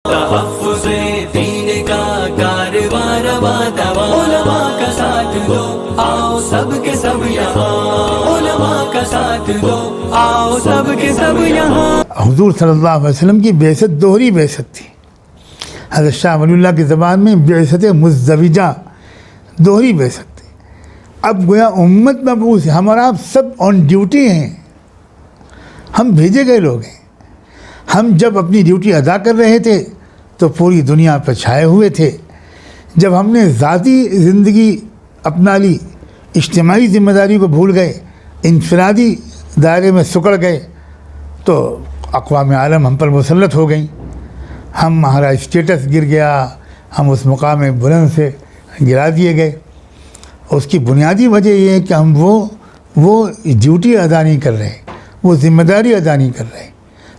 تحفظ دین کا کارواں رواں دواں، علماء کا ساتھ دو آؤ سب کے سب یہاں، علماء کا ساتھ دو آؤ سب کے سب یہاں۔ حضور صلی اللہ علیہ وسلم کی بعثت دوہری بعثت تھی۔ حضرت شاہ ولی اللہ کی زبان میں بعثت مزدوجہ، دوہری بعثت تھی۔ اب گویا امت مبعوث ہے، ہمارا آپ سب آن ڈیوٹی ہیں، ہم بھیجے گئے لوگ ہیں۔ ہم جب اپنی ڈیوٹی ادا کر رہے تھے تو پوری دنیا پہ چھائے ہوئے تھے، جب ہم نے ذاتی زندگی اپنا لی، اجتماعی ذمہ داری کو بھول گئے، انفرادی دائرے میں سکڑ گئے، تو اقوام عالم ہم پر مسلط ہو گئیں، ہمارا اسٹیٹس گر گیا، ہم اس مقام بلند سے گرا دیے گئے۔ اس کی بنیادی وجہ یہ ہے کہ ہم وہ ڈیوٹی ادا نہیں کر رہے، وہ ذمہ داری ادا نہیں کر رہے۔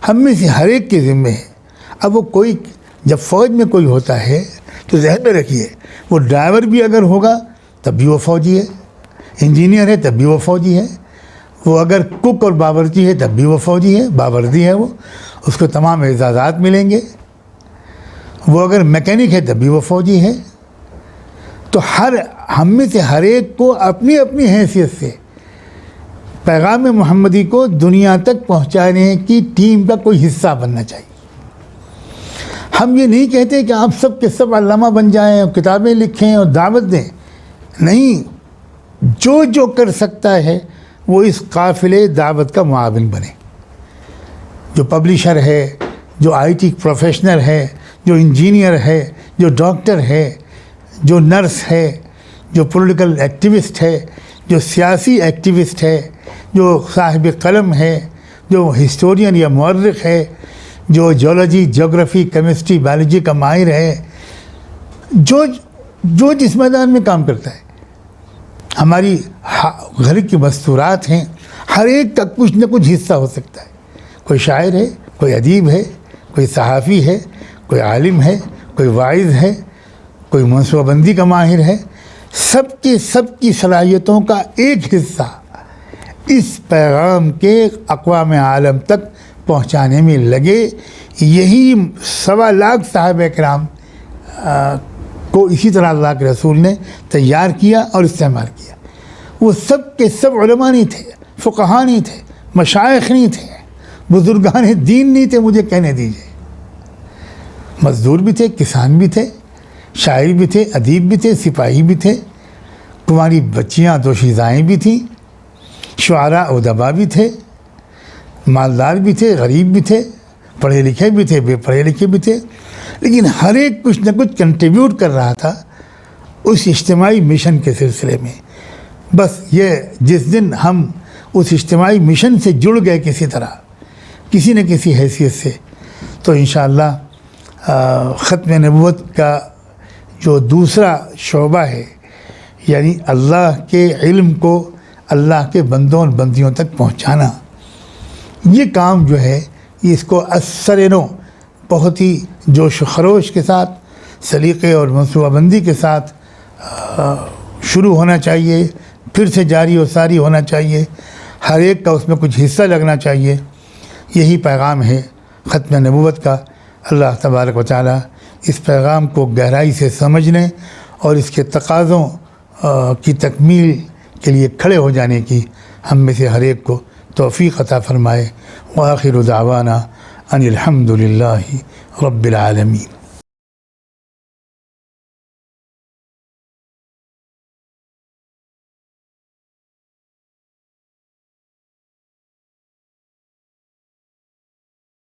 ہم میں سے ہر ایک کے ذمے ہے۔ اب وہ کوئی جب فوج میں کوئی ہوتا ہے تو ذہن میں رکھیے، وہ ڈرائیور بھی اگر ہوگا تب بھی وہ فوجی ہے، انجینئر ہے تب بھی وہ فوجی ہے، وہ اگر کک اور باورچی ہے تب بھی وہ فوجی ہے، باوردی ہے، وہ اس کو تمام اعزازات ملیں گے۔ وہ اگر میکینک ہے تب بھی وہ فوجی ہے۔ تو ہم میں سے ہر ایک کو اپنی اپنی حیثیت سے پیغام محمدی کو دنیا تک پہنچانے کی ٹیم کا کوئی حصہ بننا چاہیے۔ ہم یہ نہیں کہتے کہ آپ سب کے سب علامہ بن جائیں اور کتابیں لکھیں اور دعوت دیں، نہیں، جو کر سکتا ہے وہ اس قافلے دعوت کا معاون بنے۔ جو پبلشر ہے، جو آئی ٹی پروفیشنل ہے، جو انجینئر ہے، جو ڈاکٹر ہے، جو نرس ہے، جو پولیٹیکل ایکٹیوسٹ ہے، جو سیاسی ایکٹیوسٹ ہے، جو صاحب قلم ہے، جو ہسٹورین یا مورخ ہے، جو جیولوجی، جغرافی، کیمسٹری، بایولوجی کا ماہر ہے، جو جس میدان میں کام کرتا ہے۔ ہماری گھر کی مستورات ہیں، ہر ایک کا کچھ نہ کچھ حصہ ہو سکتا ہے۔ کوئی شاعر ہے، کوئی ادیب ہے، کوئی صحافی ہے، کوئی عالم ہے، کوئی واعظ ہے، کوئی منصوبہ بندی کا ماہر ہے۔ سب کی صلاحیتوں کا ایک حصہ اس پیغام کے اقوام عالم تک پہنچانے میں لگے۔ یہی 1.25 لاکھ صحابہ کرام کو اسی طرح اللہ کے رسول نے تیار کیا اور استعمال کیا۔ وہ سب کے سب علماء نہیں تھے، فقہاء نہیں تھے، مشائخ نہیں تھے، بزرگان دین نہیں تھے، مجھے کہنے دیجیے۔ مزدور بھی تھے، کسان بھی تھے، شاعر بھی تھے، ادیب بھی تھے، سپاہی بھی تھے، تمہاری بچیاں دوشیزائیں بھی تھیں، شعراء ادباء بھی تھے، مالدار بھی تھے، غریب بھی تھے، پڑھے لکھے بھی تھے، بے پڑھے لکھے بھی تھے، لیکن ہر ایک کچھ نہ کچھ کنٹریبیوٹ کر رہا تھا اس اجتماعی مشن کے سلسلے میں۔ بس یہ جس دن ہم اس اجتماعی مشن سے جڑ گئے کسی طرح، کسی نہ کسی حیثیت سے، تو انشاءاللہ ختم نبوت کا جو دوسرا شعبہ ہے، یعنی اللہ کے علم کو اللہ کے بندوں اور بندیوں تک پہنچانا، یہ کام جو ہے اس کو اثر نو بہت ہی جوش و خروش کے ساتھ، سلیقے اور منصوبہ بندی کے ساتھ شروع ہونا چاہیے، پھر سے جاری و ساری ہونا چاہیے، ہر ایک کا اس میں کچھ حصہ لگنا چاہیے۔ یہی پیغام ہے ختم نبوت کا۔ اللہ تبارک و تعالی اس پیغام کو گہرائی سے سمجھنے اور اس کے تقاضوں کی تکمیل کے لیے کھڑے ہو جانے کی ہم میں سے ہر ایک کو توفیق عطا فرمائے۔ وآخر دعوانا ان الحمد للہ رب العالمین۔